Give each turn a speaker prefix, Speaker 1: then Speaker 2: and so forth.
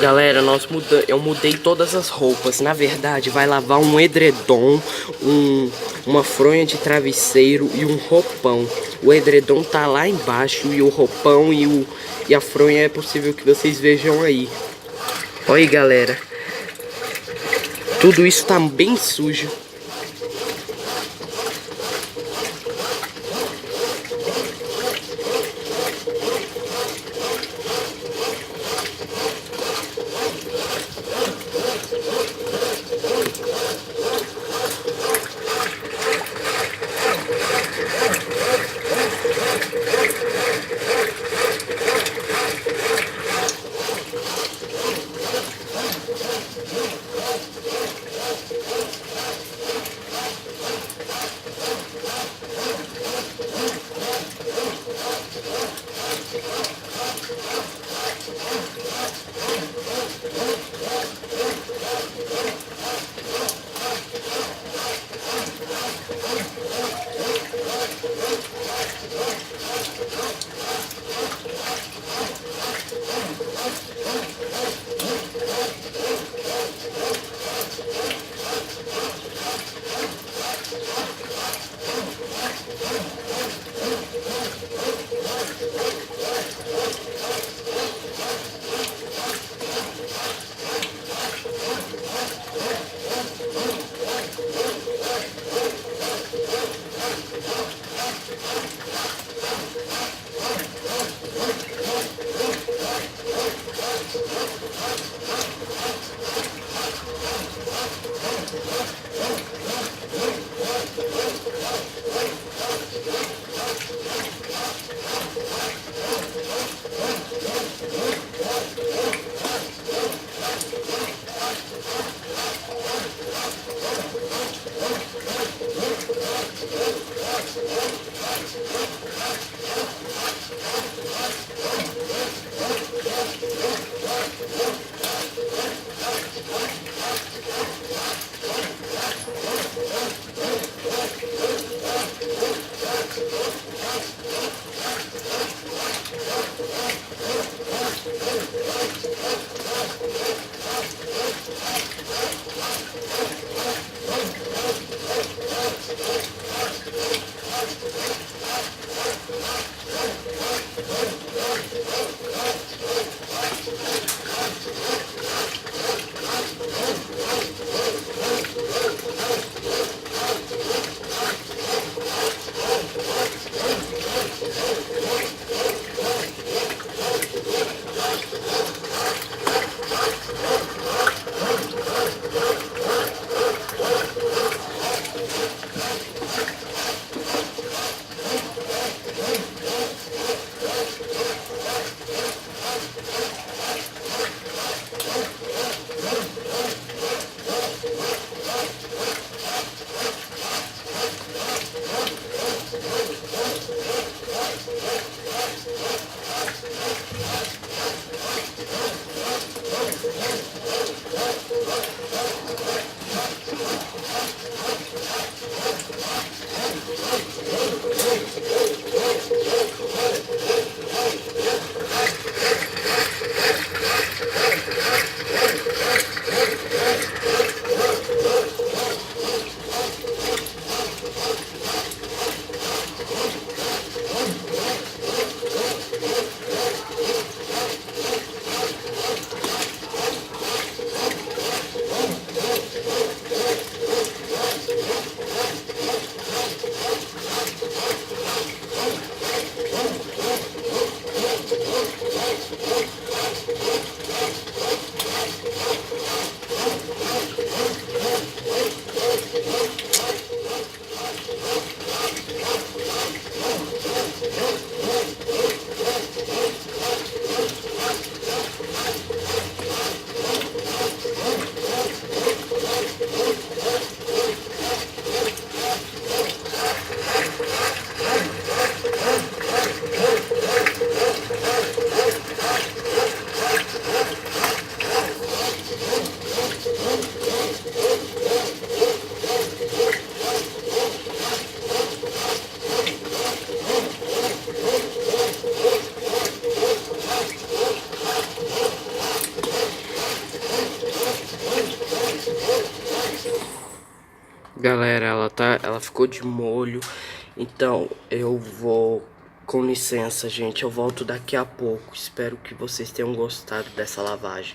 Speaker 1: Galera, eu mudei todas as roupas. Na verdade, vai lavar um edredom, uma fronha de travesseiro e um roupão. O edredom tá lá embaixo e o roupão e a fronha é possível que vocês vejam aí. Olha aí, galera. Tudo isso tá bem sujo. Galera, ela ficou de molho. Então eu vou, com licença, gente, eu volto daqui a pouco. Espero que vocês tenham gostado dessa lavagem.